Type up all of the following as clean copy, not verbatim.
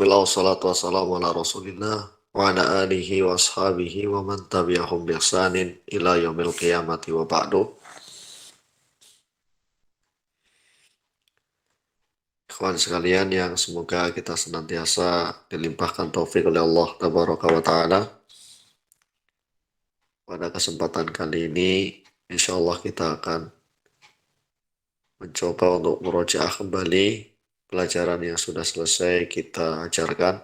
Bismillah wassalatu wassalamu ala rasulillah wa ala alihi wa ashabihi wa man tabi'ahum bi ihsanin ila yaumil qiyamati wa ba'du. Ikhwan sekalian yang semoga kita senantiasa dilimpahkan taufik oleh Allah tabaraka wa ta'ala. Pada kesempatan kali ini insya Allah kita akan mencoba untuk merojaah kembali pelajaran yang sudah selesai kita ajarkan.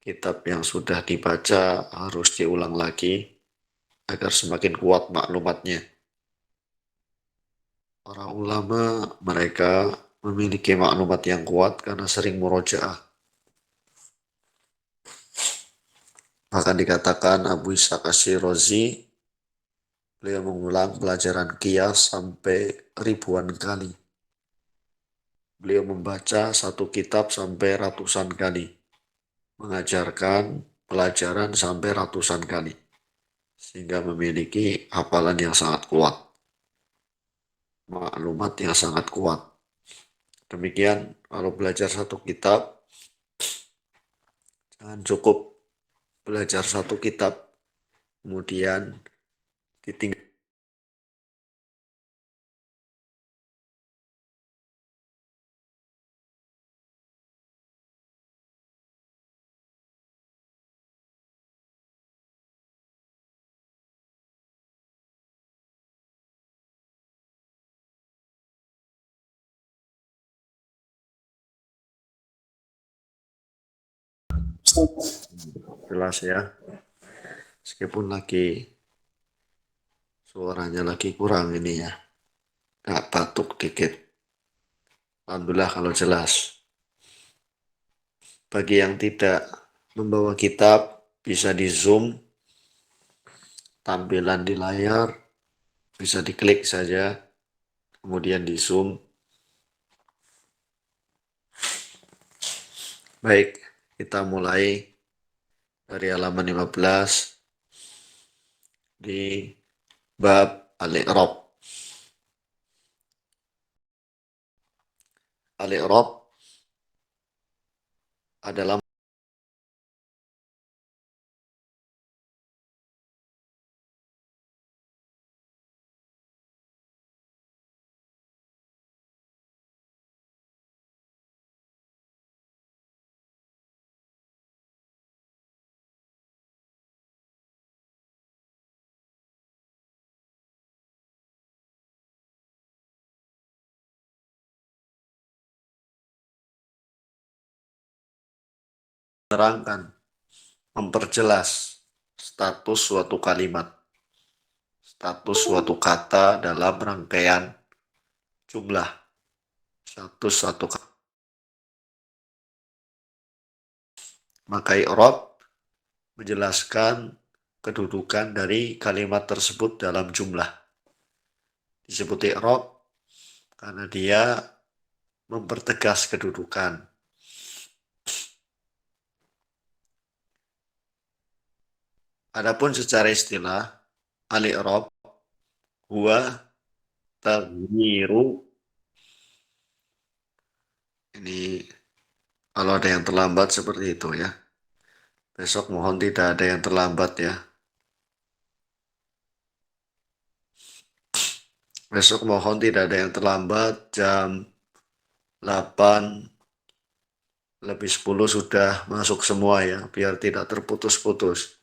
Kitab yang sudah dibaca harus diulang lagi agar semakin kuat maklumatnya. Para ulama mereka memiliki maklumat yang kuat karena sering murojaah. Bahkan dikatakan Abu Ishaq Ash-Shirazi, beliau mengulang pelajaran qiyas sampai ribuan kali. Beliau membaca satu kitab sampai ratusan kali. Mengajarkan pelajaran sampai ratusan kali. Sehingga memiliki hafalan yang sangat kuat. Maklumat yang sangat kuat. Demikian kalau belajar satu kitab, jangan cukup belajar satu kitab, kemudian ditinggal. Jelas ya, meskipun lagi suaranya lagi kurang ini ya, nggak batuk dikit. Alhamdulillah kalau jelas. Bagi yang tidak membawa kitab, bisa di zoom tampilan di layar, bisa diklik saja, kemudian di zoom. Baik, kita mulai dari halaman 15 di bab al-i'rab. Al-i'rab adalah menerangkan, memperjelas status suatu kalimat, status suatu kata dalam rangkaian jumlah. Satu kata. Maka i'rab menjelaskan kedudukan dari kalimat tersebut dalam jumlah. Disebut i'rab karena dia mempertegas kedudukan. Adapun secara istilah, al-i'rab huwa taghyiru. Ini kalau ada yang terlambat seperti itu ya. Besok mohon tidak ada yang terlambat ya. Besok mohon tidak ada yang terlambat, jam 8 lebih 10 sudah masuk semua ya, biar tidak terputus-putus.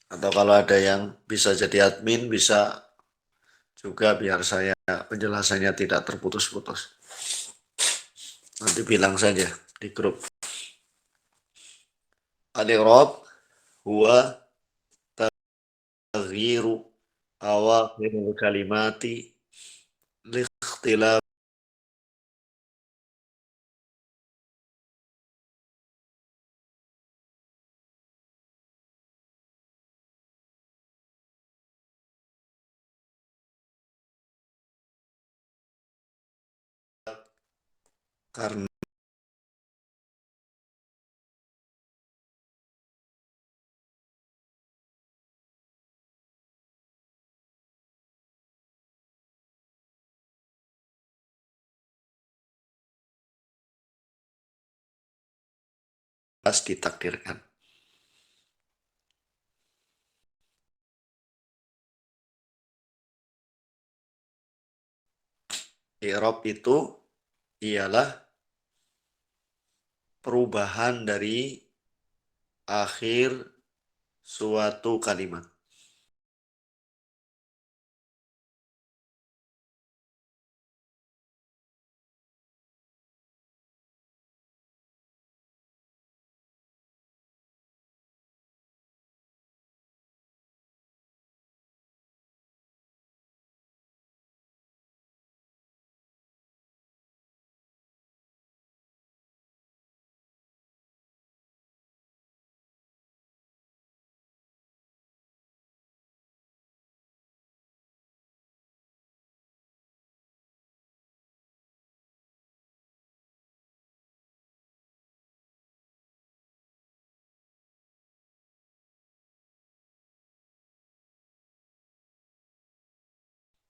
Atau kalau ada yang bisa jadi admin, bisa juga biar saya penjelasannya tidak terputus-putus. Nanti bilang saja di grup. Al-i'rab huwa taghyiru awakhirul kalimati liikhtilaf karena pas ditakdirkan. I'rab itu ialah perubahan dari akhir suatu kalimat.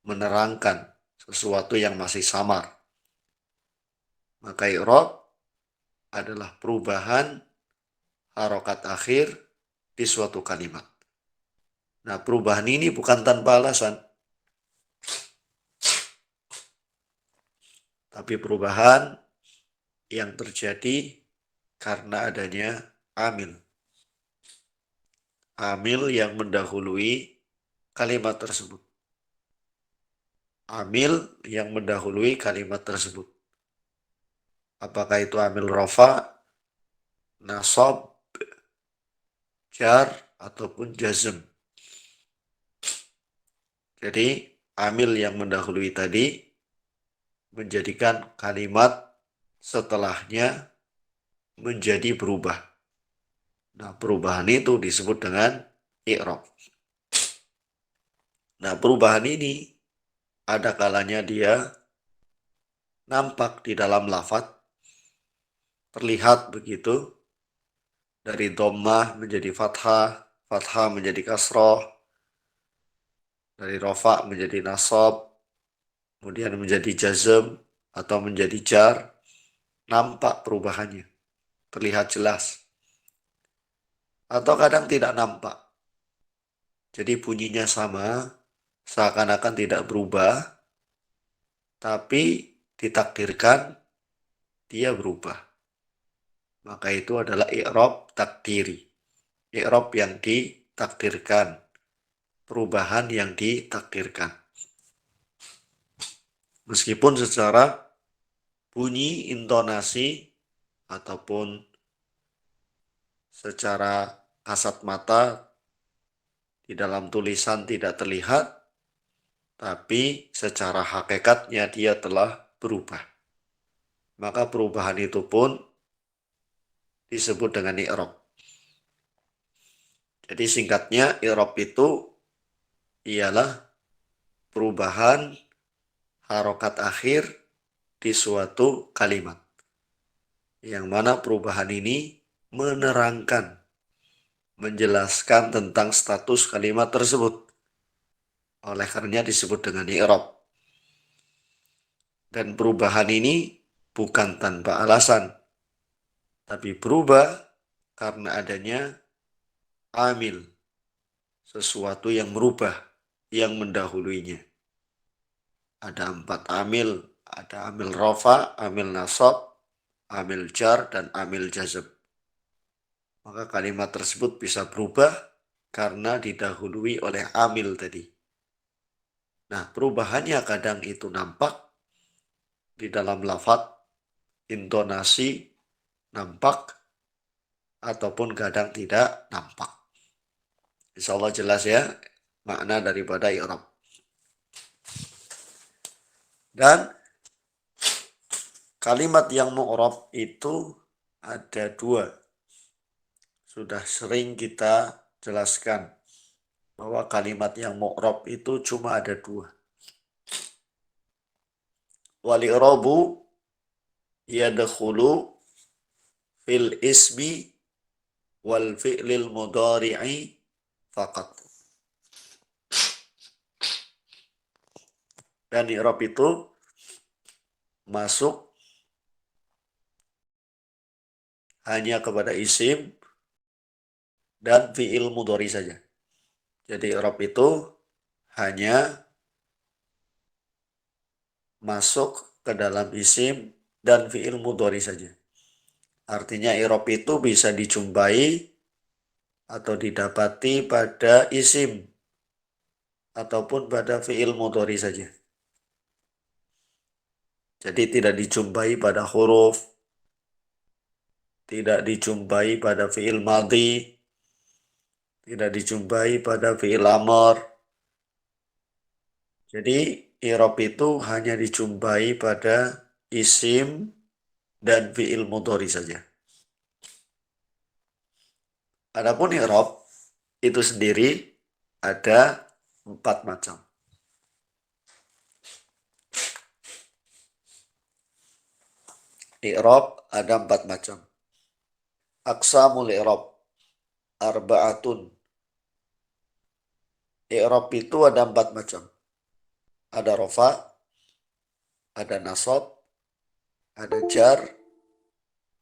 Menerangkan sesuatu yang masih samar. Maka i'rab adalah perubahan harokat akhir di suatu kalimat. Nah, perubahan ini bukan tanpa alasan, tapi perubahan yang terjadi karena adanya amil. Amil yang mendahului kalimat tersebut. Amil yang mendahului kalimat tersebut. Apakah itu amil rafa, nasab, jar, ataupun jazm. Jadi, amil yang mendahului tadi menjadikan kalimat setelahnya menjadi berubah. Nah, perubahan itu disebut dengan i'rab. Nah, perubahan ini ada kalanya dia nampak di dalam lafaz, terlihat begitu, dari dhammah menjadi fathah, fathah menjadi kasroh, dari rafa menjadi nasab, kemudian menjadi jazm atau menjadi jar, nampak perubahannya, terlihat jelas. Atau kadang tidak nampak. Jadi bunyinya sama, seakan-akan tidak berubah, tapi ditakdirkan dia berubah. Maka itu adalah i'rab takdiri. I'rab yang ditakdirkan. Perubahan yang ditakdirkan. Meskipun secara bunyi, intonasi, ataupun secara kasat mata di dalam tulisan tidak terlihat, tapi secara hakikatnya dia telah berubah. Maka perubahan itu pun disebut dengan i'rab. Jadi singkatnya, i'rab itu ialah perubahan harokat akhir di suatu kalimat. Yang mana perubahan ini menerangkan, menjelaskan tentang status kalimat tersebut. Oleh karenanya disebut dengan i'rab. Dan perubahan ini bukan tanpa alasan, tapi berubah karena adanya amil, sesuatu yang merubah, yang mendahuluinya. Ada 4 amil, ada amil rafa, amil nasab, amil jar, dan amil jazm. Maka kalimat tersebut bisa berubah karena didahului oleh amil tadi. Nah, perubahannya kadang itu nampak di dalam lafaz, intonasi nampak, ataupun kadang tidak nampak. Insya Allah jelas ya makna daripada i'rab. Dan kalimat yang mu'rab itu ada 2. Sudah sering kita jelaskan bahwa kalimat yang mu'rab itu cuma ada 2. Wal i'rabu yadkhulu fil ismi wal fi'lil mudhari'i faqat. Dan i'rab itu masuk hanya kepada isim dan fi'il mudhari saja. Jadi i'rab itu hanya masuk ke dalam isim dan fi'il mudhari saja. Artinya i'rab itu bisa dijumpai atau didapati pada isim ataupun pada fi'il mudhari saja. Jadi tidak dijumpai pada huruf, tidak dijumpai pada fi'il madhi, tidak dijumpai pada fi'il amr. Jadi i'rab itu hanya dijumpai pada isim dan fi'il mudhari saja. Adapun i'rab itu sendiri ada 4 macam. I'rab ada 4 macam. Aqsamul i'rab arba'atun. I'rab itu ada 4 macam. Ada rafa, ada nasab, ada jar,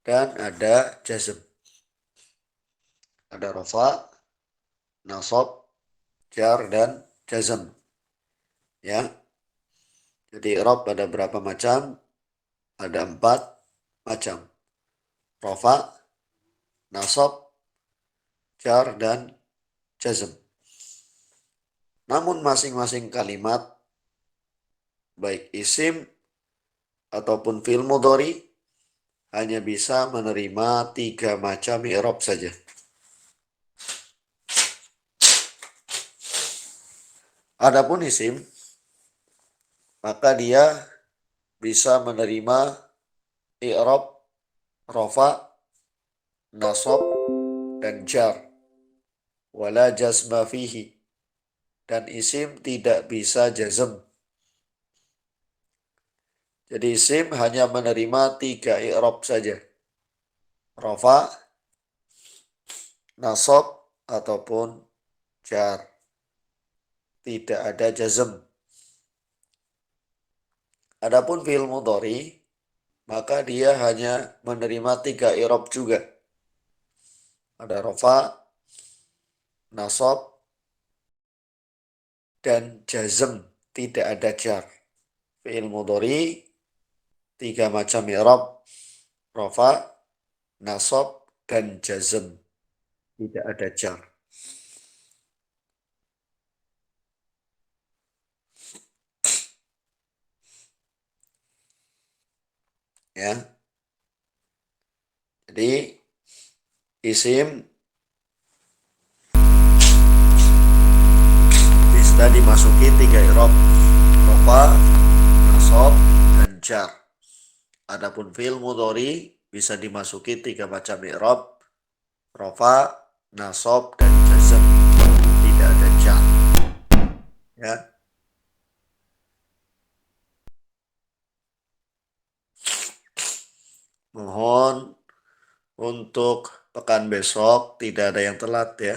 dan ada jazm. Ada rafa, nasab, jar, dan jazm. Ya. Jadi i'rab ada berapa macam? Ada 4 macam. Rafa, nasab, jar, dan jazm. Namun masing-masing kalimat, baik isim ataupun fi'il mudhari, hanya bisa menerima 3 macam i'rab saja. Adapun isim, maka dia bisa menerima i'rab rafa, nasab, dan jar. Wala jazma fihi. Dan isim tidak bisa jazm. Jadi isim hanya menerima 3 i'rab saja. Rafa, nasab, ataupun jar. Tidak ada jazm. Adapun fi'il mudhari, maka dia hanya menerima 3 i'rab juga. Ada rafa, nasab, dan jazm. Tidak ada jar. Fi'il mudhari 3 macam i'rab. Rafa, nasab, dan jazm. Tidak ada jar. Ya. Jadi isim bisa dimasuki 3 i'rab. Rafa, nasab, dan jar. Adapun fi'il mudhari bisa dimasuki 3 macam i'rab. Rafa, nasab, dan jazm. Tidak ada jar. Ya. Mohon untuk pekan besok tidak ada yang telat ya.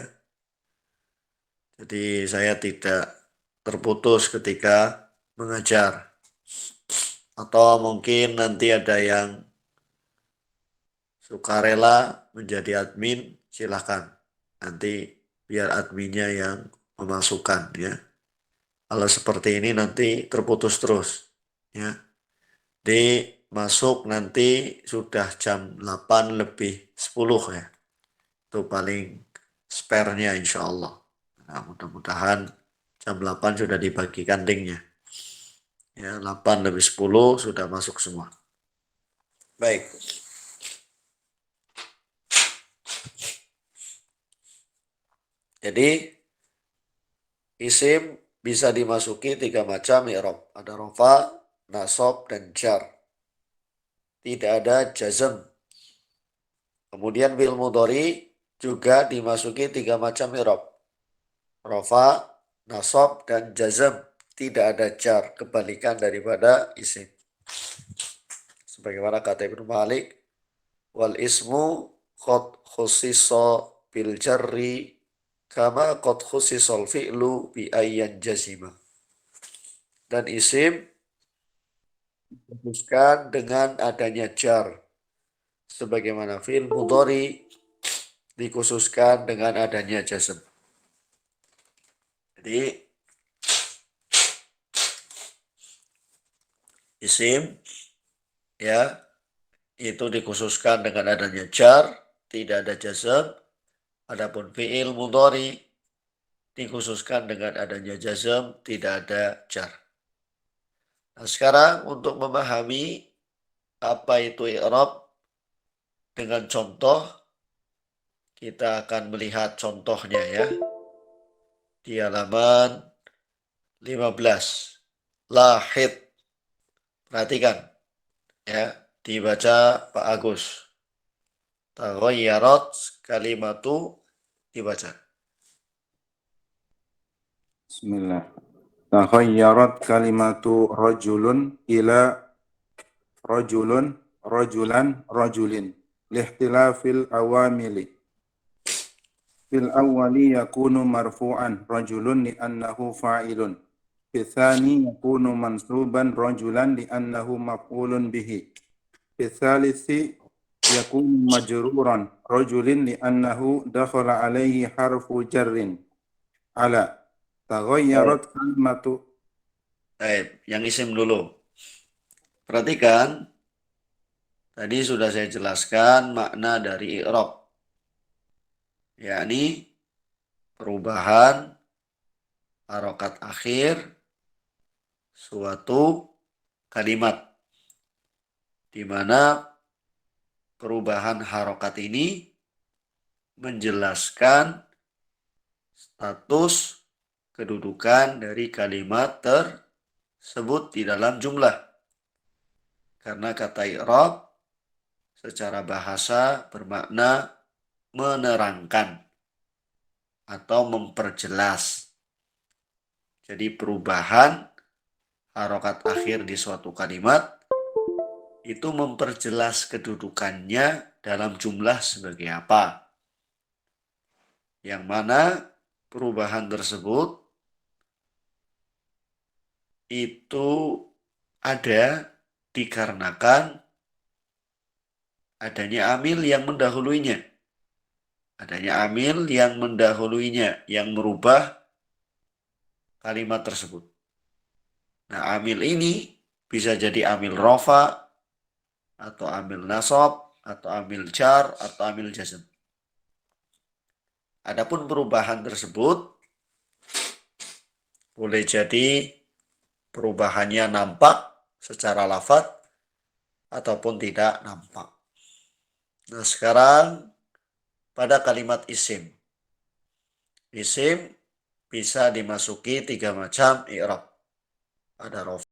Jadi saya tidak terputus ketika mengajar. Atau mungkin nanti ada yang sukarela menjadi admin, silahkan. Nanti biar adminnya yang memasukkan ya. Kalau seperti ini nanti terputus terus ya. Di masuk nanti sudah jam 8 lebih 10 ya. Itu paling spare-nya insya Allah. Nah, mudah-mudahan jam 8 sudah dibagikan linknya. Ya, 8 lebih 10 sudah masuk semua. Baik. Jadi isim bisa dimasuki 3 macam i'rab. Ada rafa, nasab, dan jar. Tidak ada jazm. Kemudian fi'il mudhari juga dimasuki 3 macam i'rab. Rafa, nasab, dan jazm. Tidak ada jar, kebalikan daripada isim. Sebagaimana kata Ibnu Malik, wal ismu qad khussisa bil jarri kama qad khussisal fi'lu bi ayyan jazima. Dan isim dikhususkan dengan adanya jar, sebagaimana fi'il mudhari dikhususkan dengan adanya jazm. Jadi isim ya itu dikhususkan dengan adanya jar, tidak ada jazm. Adapun fi'il mudhari dikhususkan dengan adanya jazm, tidak ada jar. Nah, sekarang untuk memahami apa itu i'rab dengan contoh, kita akan melihat contohnya ya. Di halaman 15. Lahid. Perhatikan ya, dibaca Pak Agus. Taghayyarat kalimatu, dibaca. Bismillah. Taghayyarat kalimatu rajulun ila rajulun, rajulan, rajulin. Lihtilafil awamili. Fil awwali yakunu marfu'an rajulun li'annahu fa'ilun. Fil thani yakunu mansuban rajulan li'annahu maf'ulun bihi. Fil thalithi yakunu majruran rajulin li'annahu dakhala alaihi harfu jarrin. Ala. Taghayyarat kalimatu. Yang isim dulu. Perhatikan, tadi sudah saya jelaskan makna dari i'rab, yakni perubahan harokat akhir suatu kalimat, di mana perubahan harokat ini menjelaskan status kedudukan dari kalimat tersebut di dalam jumlah. Karena kata i'rab secara bahasa bermakna menerangkan atau memperjelas. Jadi perubahan harokat akhir di suatu kalimat itu memperjelas kedudukannya dalam jumlah sebagai apa. Yang mana perubahan tersebut itu ada dikarenakan adanya amil yang mendahuluinya. Adanya amil yang mendahuluinya, yang merubah kalimat tersebut. Nah, amil ini bisa jadi amil rofa, atau amil nasab, atau amil jar, atau amil jazm. Adapun perubahan tersebut boleh jadi perubahannya nampak secara lafaz ataupun tidak nampak. Nah, sekarang pada kalimat isim. Isim bisa dimasuki 3 macam i'rab. Ada rofa,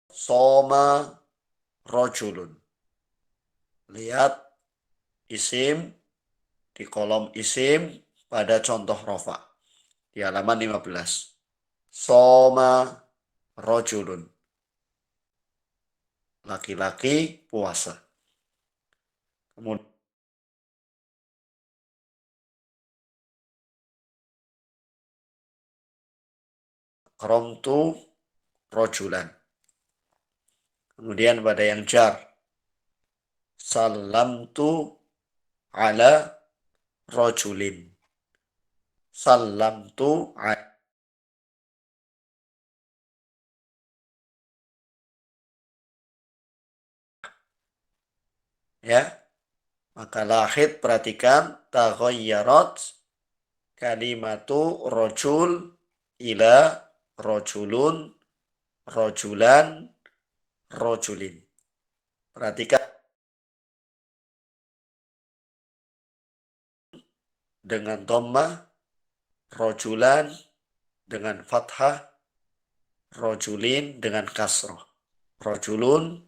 soma, rojulun. Lihat isim di kolom isim pada contoh rofa di halaman 15. Soma rojulun. Laki-laki puasa. Kemudian akramtu rojulan. Kemudian pada yang jar, salamtu ala rojulin. Salamtu ala. Ya, maka lahid perhatikan, taghayyarat kalimatu rojul ila rojulun, rojulan, rojulin. Perhatikan dengan dhammah, rojulan dengan fathah, rojulin dengan kasroh. Rojulun,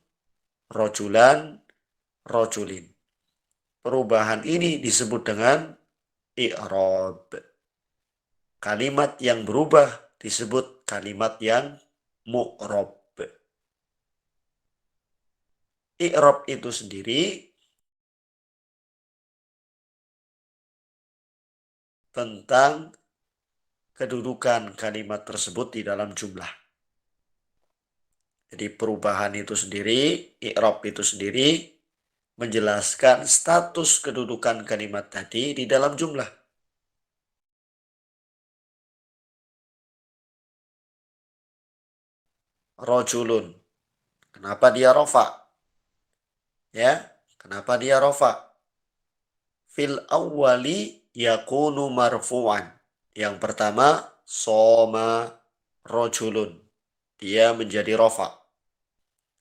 rojulan, rojulin. Perubahan ini disebut dengan i'rab. kalimat yang berubah disebut kalimat yang mu'rab. I'rab itu sendiri tentang kedudukan kalimat tersebut di dalam jumlah. Jadi perubahan itu sendiri, i'rab itu sendiri menjelaskan status kedudukan kalimat tadi di dalam jumlah. Rojulun. Kenapa dia rofa? Ya, kenapa dia rofa? Fil awwali yakunu marfu'an. Yang pertama, soma rojulun. Dia menjadi rofa.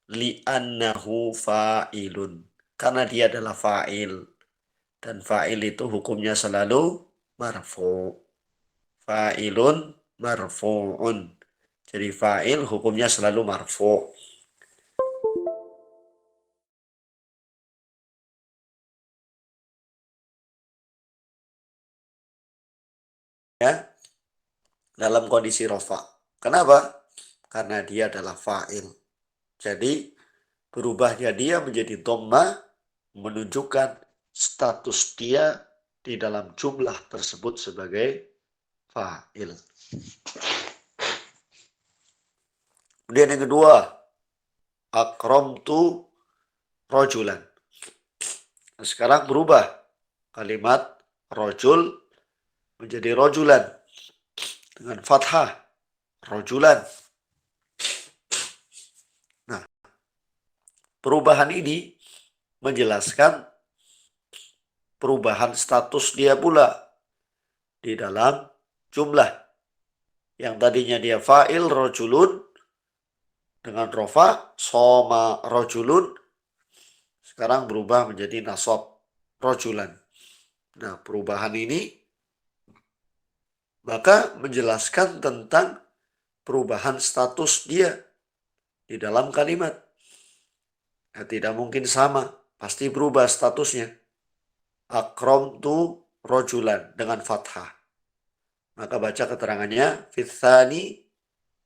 Li'annahu fa'ilun. Karena dia adalah fa'il. Dan fa'il itu hukumnya selalu marfu'. Fa'ilun marfu'un. Jadi fa'il hukumnya selalu marfu'. Ya, dalam kondisi rofa. Kenapa? Karena dia adalah fa'il. Jadi berubahnya dia menjadi dhammah menunjukkan status dia di dalam jumlah tersebut sebagai fa'il. Kemudian yang kedua, akramtu rojulan. Nah, sekarang berubah kalimat rojul menjadi rojulan dengan fathah rojulan. Nah, perubahan ini menjelaskan perubahan status dia pula di dalam jumlah. Yang tadinya dia fa'il rojulun dengan rofa, soma rojulun, sekarang berubah menjadi nasab rojulan. Nah, perubahan ini maka menjelaskan tentang perubahan status dia di dalam kalimat. Nah, tidak mungkin sama, pasti berubah statusnya. Akramtu rojulan dengan fathah. Maka baca keterangannya, fitsani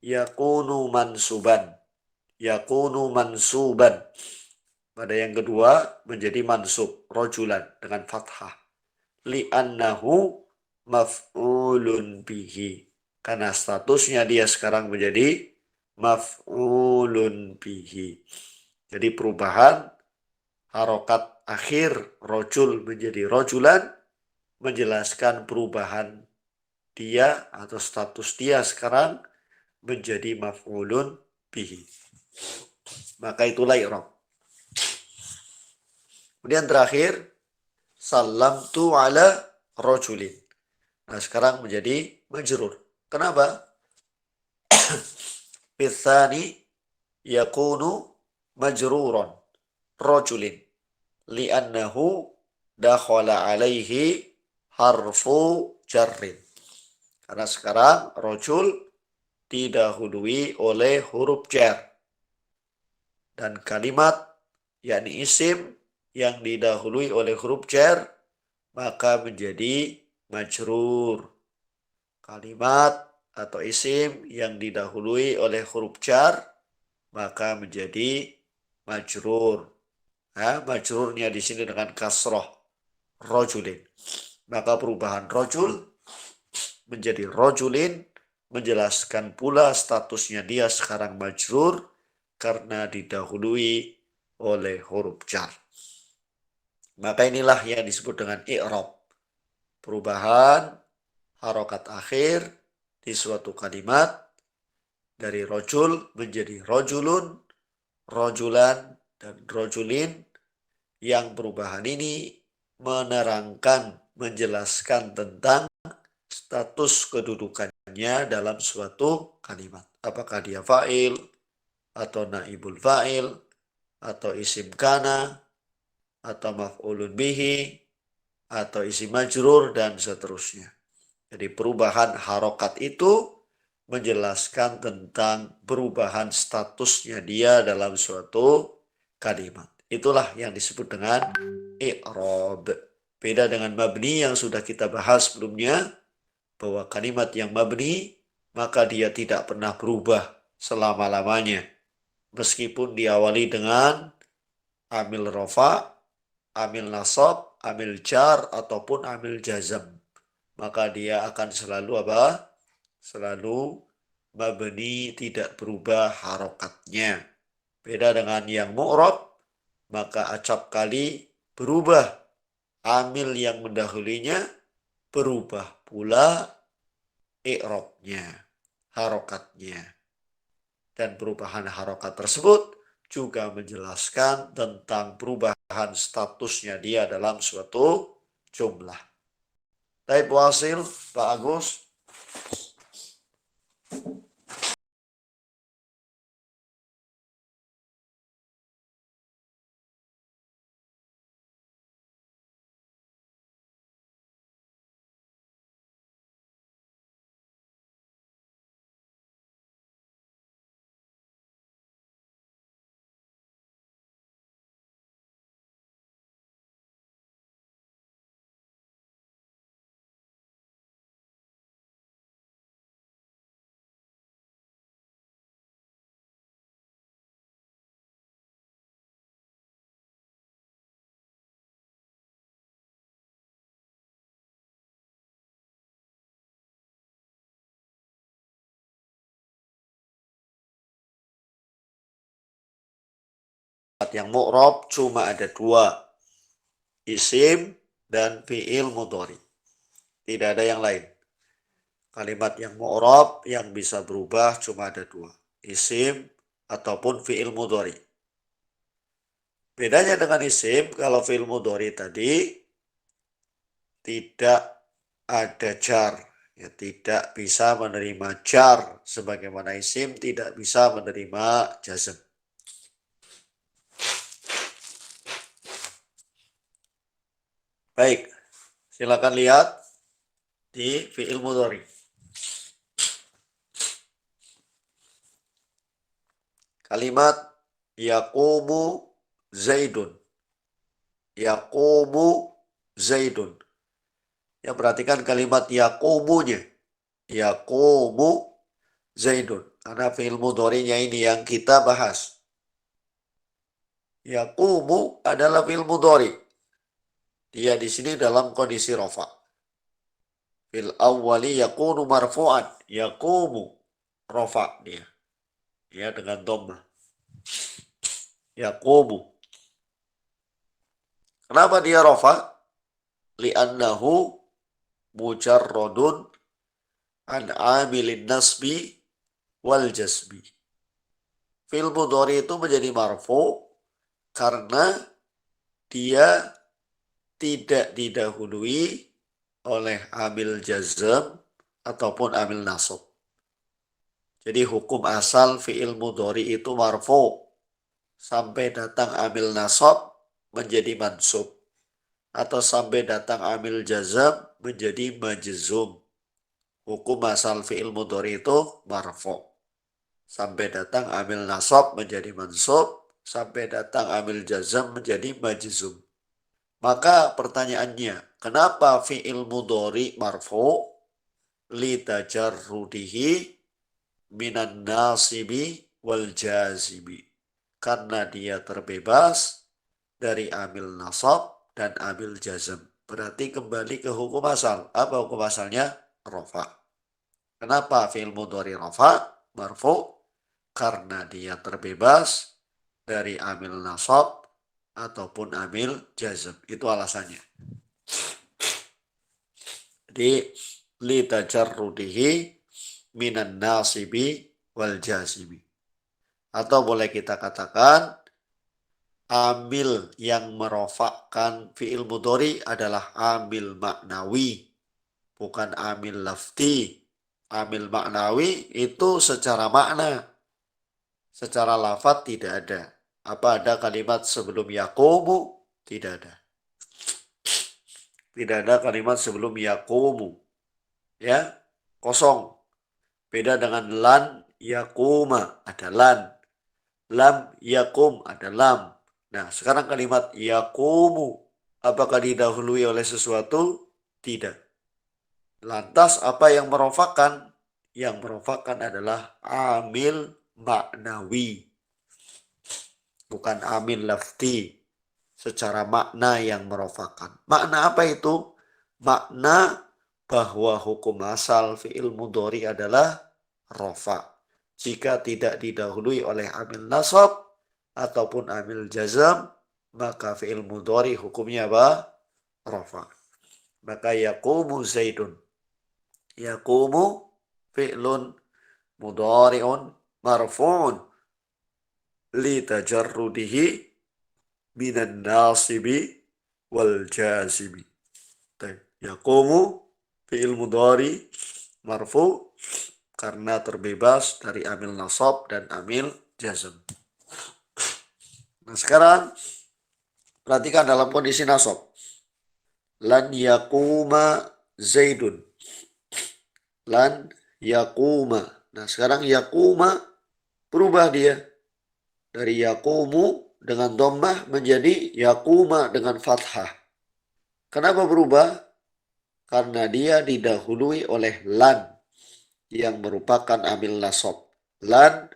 yakunu mansuban. Yakunu mansuban. Pada yang kedua menjadi mansub rojulan dengan fathah. Li'annahu maf'ulun bihi. Karena statusnya dia sekarang menjadi maf'ulun bihi. Jadi perubahan harokat akhir rojul menjadi rojulan menjelaskan perubahan dia atau status dia sekarang menjadi maf'ulun bihi. Maka itulah i'rab. Kemudian terakhir, salamtu ala rojulin. Nah, sekarang menjadi majrur. Kenapa? Bitsani yakunu majruron rojulin. Li'annahu dakhala alaihi harfu jarrin. Karena sekarang rojul didahului oleh huruf jar. Dan kalimat yakni isim yang didahului oleh huruf jar maka menjadi majrur. Kalimat atau isim yang didahului oleh huruf jar maka menjadi majrur. Nah, majrurnya di sini dengan kasroh rojulin. Maka perubahan rojul menjadi rojulin menjelaskan pula statusnya dia sekarang majrur karena didahului oleh huruf jar. Maka inilah yang disebut dengan i'rab. Perubahan harokat akhir di suatu kalimat dari rojul menjadi rojulun, rojulan, dan rojulin. Yang perubahan ini menerangkan, menjelaskan tentang status kedudukannya dalam suatu kalimat. Apakah dia fa'il, atau naibul fa'il, atau isim kana, atau maf'ulun bihi, atau isim majrur, dan seterusnya. Jadi perubahan harokat itu menjelaskan tentang perubahan statusnya dia dalam suatu kalimat. Itulah yang disebut dengan i'rab. Beda dengan mabni yang sudah kita bahas sebelumnya. bahwa kalimat yang mabni maka dia tidak pernah berubah selama-lamanya. Meskipun diawali dengan amil rofa, amil nasab, amil jar, ataupun amil jazam. Maka dia akan selalu apa? Selalu mabni, tidak berubah harokatnya. Beda dengan yang mu'rab, maka acap kali berubah. Amil yang mendahulunya berubah pula i'rabnya, harokatnya. Dan perubahan harokat tersebut juga menjelaskan tentang perubahan statusnya dia dalam suatu jumlah. Baik, Wasil, Pak Agus. Yang mu'rab cuma ada dua, isim dan fi'il mudhari. Tidak ada yang lain. Kalimat yang mu'rab yang bisa berubah cuma ada dua, isim ataupun fi'il mudhari. Bedanya dengan isim, kalau fi'il mudhari tadi tidak ada jar, ya, tidak bisa menerima jar, sebagaimana isim tidak bisa menerima jazm. Baik, silakan lihat di fi'il mudhari. Kalimat yaqumu zaidun. Yaqumu zaidun. Ya, perhatikan kalimat yaqumunya. Yaqumu zaidun. Karena fi'il mudhari'nya ini yang kita bahas. Yaqumu adalah fi'il mudhari'. Dia di sini dalam kondisi rafa. Fil awwali yakunu marfu'an. Yaqumu rafa dia. Ya, dengan dhammah. Yaqumu. Kenapa dia rafa? Li'annahu mujarradun an amilin nasbi wal jasbi. Fi'il mudhari itu menjadi marfu karena dia tidak didahului oleh amil jazm ataupun amil nasab. Jadi hukum asal fi'il mudhari itu marfu sampai datang amil nasab menjadi mansub, atau sampai datang amil jazm menjadi majzum. Hukum asal fi'il mudhari itu marfu. Sampai datang amil nasab menjadi mansub, sampai datang amil jazm menjadi majzum. Maka pertanyaannya, kenapa fi'il mudhari marfu? Li tajarrudihi minan nasibi wal jazibi. Karena dia terbebas dari amil nasab dan amil jazm. Berarti kembali ke hukum asal. Apa hukum asalnya? Rafa. Kenapa fi'il mudhari rafa? Marfu. Karena dia terbebas dari amil nasab ataupun amil jazm. Itu alasannya. Jadi li tajarrudihi minan nasibi wal jazibi. Atau boleh kita katakan amil yang merofakkan fi'il mudhari adalah amil maknawi, bukan amil lafzi. Amil maknawi itu secara makna, secara lafaz tidak ada. Apa ada kalimat sebelum yaqumu? Tidak ada. Tidak ada kalimat sebelum yaqumu. Ya, kosong. Beda dengan lan yaquma, ada lan. Lam yaqum, ada lam. Nah, sekarang kalimat yaqumu, apakah didahului oleh sesuatu? Tidak. Lantas apa yang merofakan? Yang merofakan adalah amil maknawi, bukan amil lafti. Secara makna yang merofakan. Makna apa itu? Makna bahwa hukum asal fi'il mudhari adalah rofa. Jika tidak didahului oleh amil nasab ataupun amil jazam, maka fi'il mudhari hukumnya apa? Rofa. Maka yaqumu zaidun. Yaqumu fi'lun mudhari'un marfu'un li tajarrudihi minan nasibi wal jazimi. Yaqumu fi'il mudhari marfu karena terbebas dari amil nasab dan amil jazm. Nah, sekarang perhatikan dalam kondisi nasab. Lan yaquma zaidun. Lan yaquma. Nah, sekarang yaquma berubah dia dari yaqumu dengan dhammah menjadi yaquma dengan fathah. Kenapa berubah? Karena dia didahului oleh lan yang merupakan amil nasab. Lan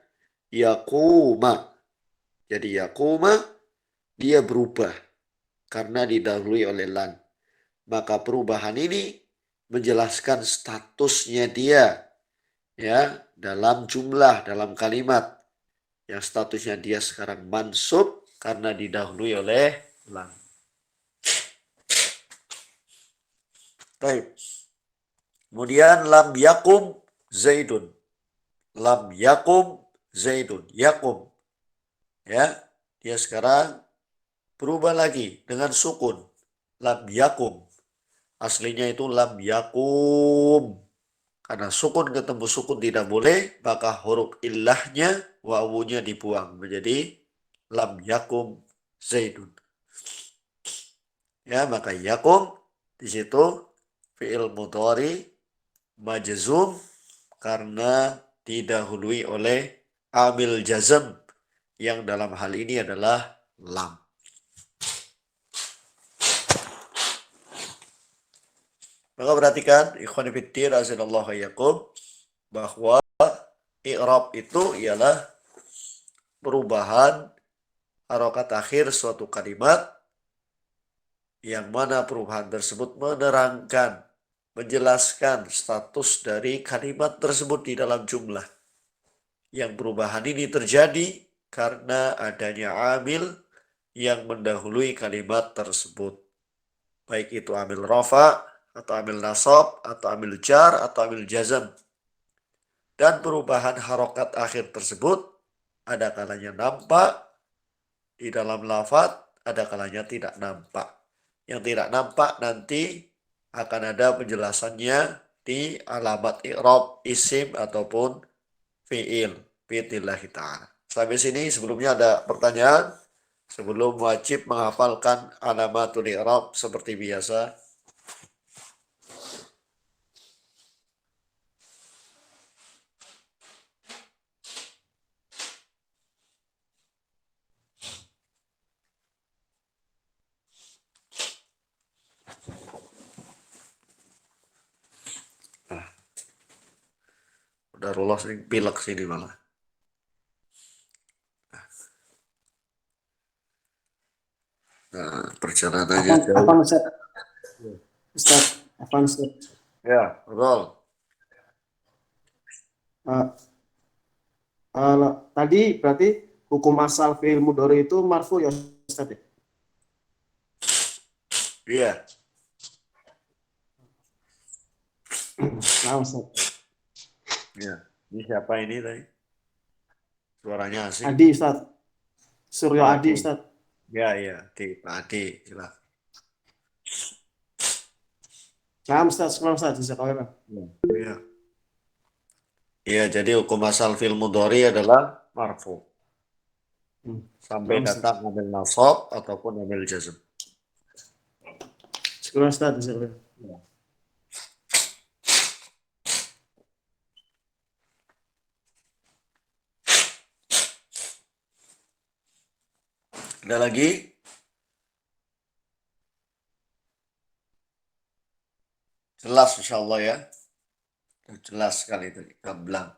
yaquma. Jadi yaquma dia berubah karena didahului oleh lan. Maka perubahan ini menjelaskan statusnya dia ya dalam jumlah, dalam kalimat yang statusnya dia sekarang mansub karena didahului oleh lan. Baik. Kemudian lam yakum zaidun. Lam yakum zaidun. Yakum. Ya, dia sekarang berubah lagi dengan sukun. Lam yakum. Aslinya itu lam yakum. Karena sukun ketemu sukun tidak boleh, maka huruf illahnya wawunya dibuang menjadi lam yakum zaidun. Ya, maka yakum di situ fi'il mudhari majzum karena didahului oleh amil jazm yang dalam hal ini adalah lam. Maka perhatikan ikhwan fillah azanallahu iyyakum bahwa i'rab itu ialah perubahan harokat akhir suatu kalimat yang mana perubahan tersebut menerangkan, menjelaskan status dari kalimat tersebut di dalam jumlah. Yang perubahan ini terjadi karena adanya amil yang mendahului kalimat tersebut. Baik itu amil rafa, atau amil nasab, atau amil jar, atau amil jazm. Dan perubahan harokat akhir tersebut ada kalanya nampak di dalam lafaz, ada kalanya tidak nampak. Yang tidak nampak nanti akan ada penjelasannya di alamat i'rab isim ataupun fi'il. Bi'idnillahi ta'ala. Sampai sini sebelumnya ada pertanyaan sebelum wajib menghafalkan alamatul i'rab seperti biasa. Udah lolos nih, pilek sini malah. Nah, perjalanannya jauh. Apa Ustaz? Ustaz, apa Ustaz? Ya, betul. Tadi berarti hukum asal fi'il mudhari itu marfu ya Ustaz ya? Iya. Nah, Ustaz. Ya. Ini siapa ini tadi? Suaranya asing. Adi Ustaz. Suryo Adi Adi. Ustaz. Ya, ya. Pak Adi. Silakan. Nah, Ustaz, sekarang Ustaz, jazakallah. Iya. Iya, jadi hukum asal fi'il mudhari adalah marfu. Sampai Nah, Ustaz. datang amil nasab ataupun amil jazm. Sekarang Ustaz, jazakallah. Ada lagi? Jelas insya Allah ya. Jelas sekali tadi, gamblang.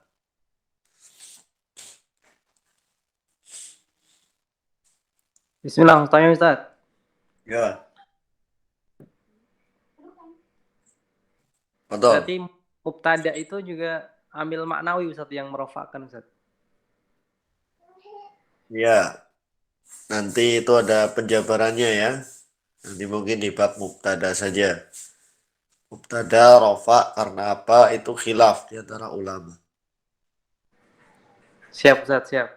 Bismillah, tanya Ustaz. Ya. Betul. Berarti mubtada itu juga ambil maknawi Ustaz yang merofakkan Ustaz. Ya. Nanti itu ada penjabarannya ya. Nanti mungkin di bab mubtada saja. Mubtada rofa karena apa? Itu khilaf di antara ulama. Siap Ustaz, siap.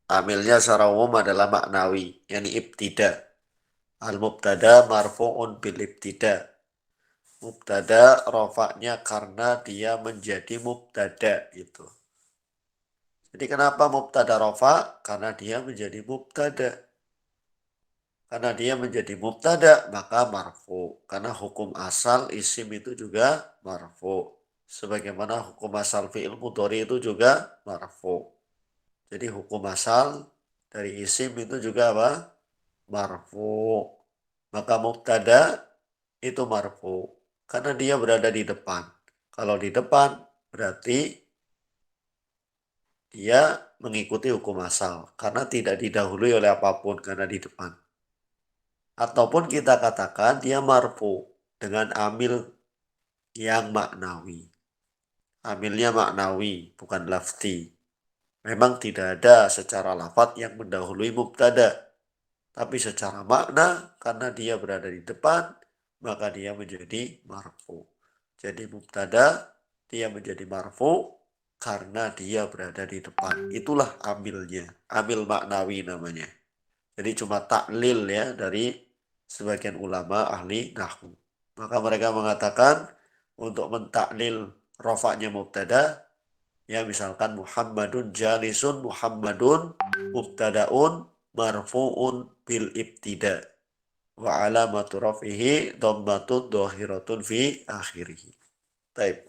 Amilnya secara umum adalah maknawi, yakni ibtida. Al-mubtada marfu'un bil ibtida. Mubtada rofaknya karena dia menjadi mubtada itu. Jadi kenapa mubtada rofa? Karena dia menjadi mubtada. Karena dia menjadi mubtada maka marfu. Karena hukum asal isim itu juga marfu. Sebagaimana hukum asal fi'il mudhari itu juga marfu. Jadi hukum asal dari isim itu juga apa? Marfu. Maka mubtada itu marfu. Karena dia berada di depan. Kalau di depan berarti dia mengikuti hukum asal. Karena tidak didahului oleh apapun karena di depan. Ataupun kita katakan dia marfu dengan amil yang maknawi. Amilnya maknawi, bukan lafzi. Memang tidak ada secara lafaz yang mendahului mubtada. Tapi secara makna, karena dia berada di depan, maka dia menjadi marfu. Jadi mubtada, dia menjadi marfu karena dia berada di depan. Itulah amilnya. Amil maknawi namanya. Jadi cuma taklil ya dari sebagian ulama ahli nahwu. Maka mereka mengatakan untuk mentaklil rofaknya mubtada, ya misalkan Muhammadun jalisun, Muhammadun mubtadaun marfu'un bil ibtida wa alamatu rafihi dhammatun dhahiratun fi akhirih. Baik.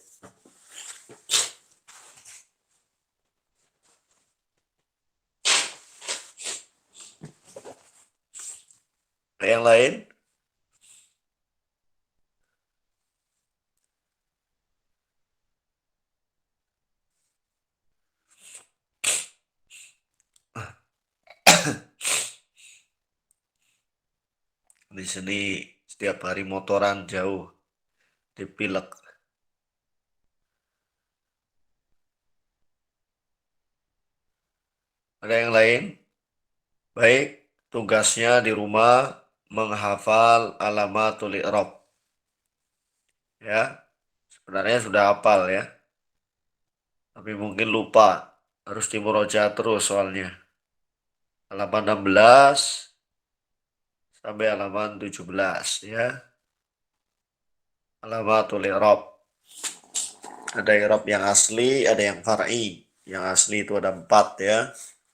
Yang lain? Di sini setiap hari motoran jauh dipilek. Ada yang lain? Baik, tugasnya di rumah menghafal alamatul i'rab. Ya, sebenarnya sudah hafal ya. Tapi mungkin lupa. Harus dimurojaah terus soalnya. Halaman 16 sampai halaman 17 ya. Alamatul i'rab. Ada i'rab yang asli, ada yang far'i. Yang asli itu ada 4 ya.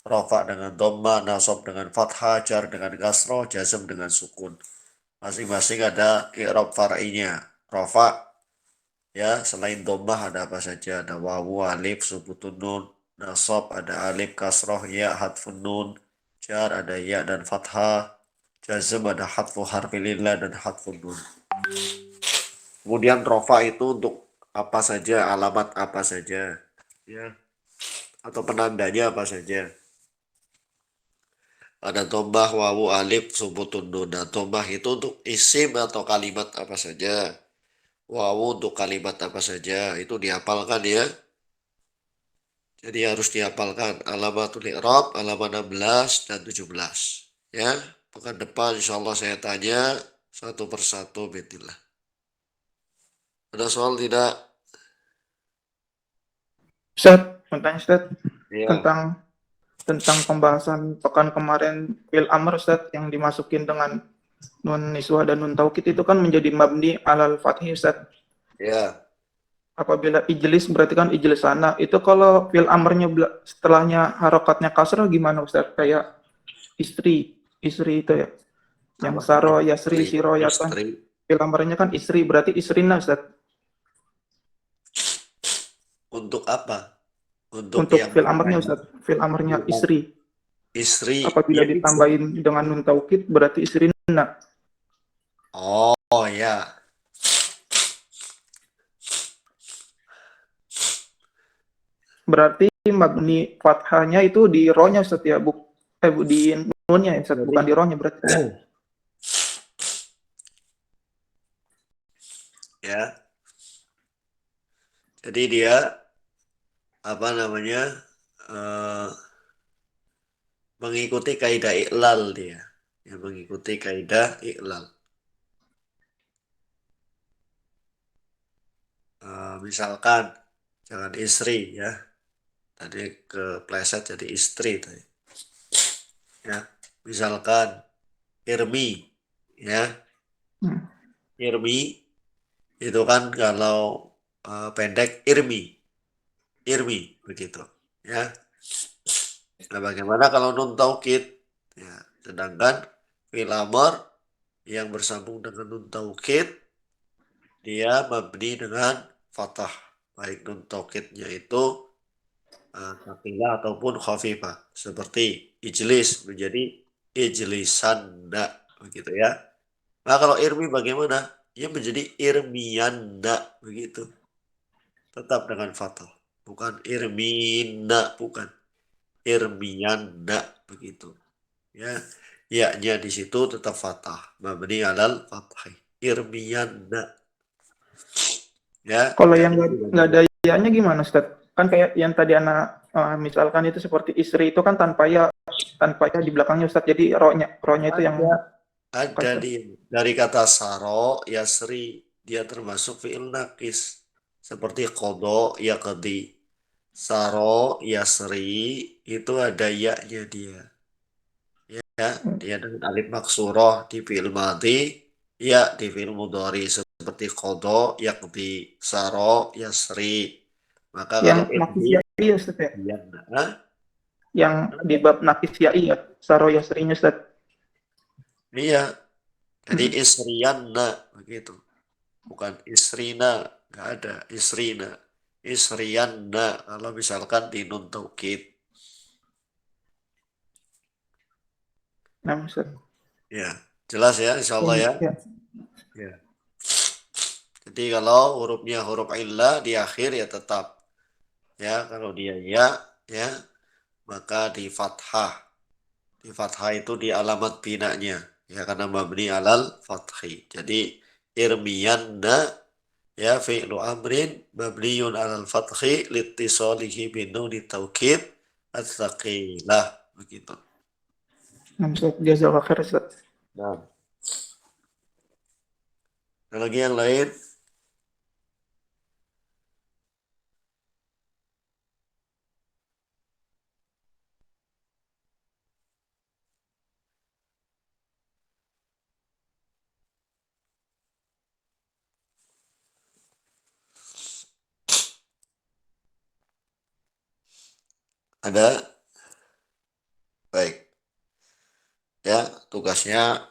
Rafa dengan dhamma, nasab dengan fathah, jar dengan kasroh, jazm dengan sukun. Masing-masing ada i'rab far'inya. Rafa ya, selain dhammah ada apa saja? Ada wawu, alif, subutun nun. Nasab ada alif, kasroh, ya, hadfun nun. Jar ada ya dan fathah. Jazm ada hadfu harfilillah dan hadfun nun. Kemudian rofa itu untuk apa saja, alamat apa saja, ya, atau penandanya apa saja. Ada tombah, wawu, alif, subutun nun. Nah, tombah itu untuk isim atau kalimat apa saja. Wawu untuk kalimat apa saja. Itu dihafalkan ya. Jadi harus dihafalkan alamatul i'rab, halaman 16 dan 17. Ya, pekan depan insya Allah saya tanya satu persatu bismillah. Ada soal tidak? Ustaz, tentang Ustaz, Ya. tentang pembahasan pekan kemarin fil amr Ustaz yang dimasukin dengan nun niswah dan nun taukid itu kan menjadi mabni alal fathi Ustaz. Ya. Apabila ijlis berarti kan ijlis sana. Itu kalau fil amrnya setelahnya harokatnya kasrah gimana Ustaz? Kayak istri itu ya. Yang saro yasri siro yatan. Fil amrnya kan istri berarti istrina Ustaz. Untuk apa? Untuk fil amrnya Ustaz, fil amrnya istri. Istri. Apabila Ya, ditambahin dengan nun taukid berarti istrina. Oh ya. Berarti mabni fathahnya itu di ro-nya Ustaz ya, di nunnya ya Ustaz, Jadi bukan di ro-nya berarti. ya, jadi dia apa namanya eh, mengikuti kaidah iklal dia, ya mengikuti kaidah iklal. Misalkan jangan istri ya, tadi kepleset jadi istri tadi. Ya, misalkan Irmi, ya Hmm. Irmi itu kan kalau pendek Irmi begitu, ya. Nah, bagaimana kalau nun taukid? Ya, sedangkan fi'il amr yang bersambung dengan nun taukid dia mabni dengan fathah, baik nun taukidnya itu sakinah ataupun khafifah, seperti ijlis menjadi ijlisanna begitu ya. Nah, kalau irmi bagaimana? Ia menjadi irmiyanna begitu. Tetap dengan fathah. Bukan irmina, bukan irmiyanna begitu. Ya, ya-nya di situ tetap fathah. Mabni alal fathah. Irmiyanna. Ya, Kalau yang jadi nggak ada ya-nya gimana Ustaz? Kan kayak yang tadi anak misalkan itu seperti istri itu kan tanpa ya di belakangnya Ustaz. Jadi ro-nya itu yang ada kasar. dari kata saro yasri, dia termasuk fi'il nakis seperti kodo yaqdi. Saro yasri itu ada ya-nya dia, ya dia dengan alif maksuroh di fi'il madhi, ya di fi'il mudhari seperti kodo yaqdi, saro yasri. Maka Yang kalau nakis iqdi ya'i ya Ustaz ya. ya, nah, Yang di bab nakis ya'i ya. Saro yasrinya Ustaz. iya jadi Hmm. isriyanna begitu, bukan isrina, nggak ada isrina, isriyanna kalau misalkan di nun taukid. Nah Ustaz. Ya jelas ya insyaallah ya. Ya. Ya, jadi kalau hurufnya huruf illah di akhir ya tetap, ya kalau dia ya maka di fathah. Di fathah itu di alamat binanya, ya karena mabni alal fathi. Jadi irmiyanna ya fi'lu amrin mabniyun alal fathi litisalihi bin nuni taukid at-tsaqilah begitu. Nah Ustaz. Jazakallah khair Ustaz. Nah, ada lagi yang lain? Ada? Baik. Ya, tugasnya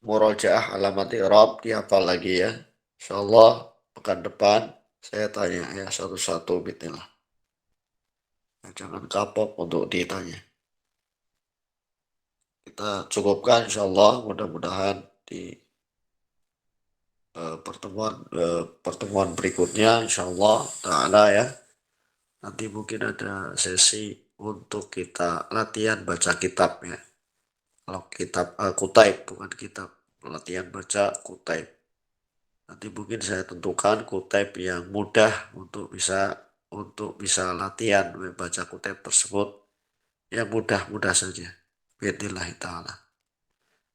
murojaah alamat i'rab dihafal lagi ya. Insyaallah pekan depan saya tanya ya satu-satu bismillah. Ya, jangan kapok untuk ditanya. Kita cukupkan insyaallah, mudah-mudahan di pertemuan berikutnya insyaallah taala ya. Nanti mungkin ada sesi untuk kita latihan baca kitab ya. Kalau kitab kutaib bukan kitab, latihan baca kutaib. Nanti mungkin saya tentukan kutaib yang mudah untuk bisa latihan membaca kutaib tersebut, yang mudah-mudah saja. Bismillahirrahmanirrahim ta'ala.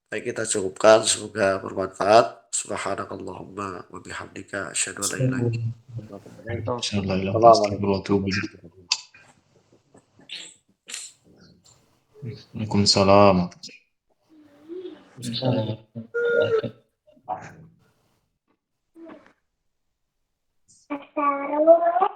Baik, kita cukupkan, semoga bermanfaat. Subhanakallahumma wa bihamdika asyhadu an la ilaha illa anta astaghfiruka wa atubu ilaik. Assalamualaikum warahmatullahi Waalaikumsalam. wabarakatuh.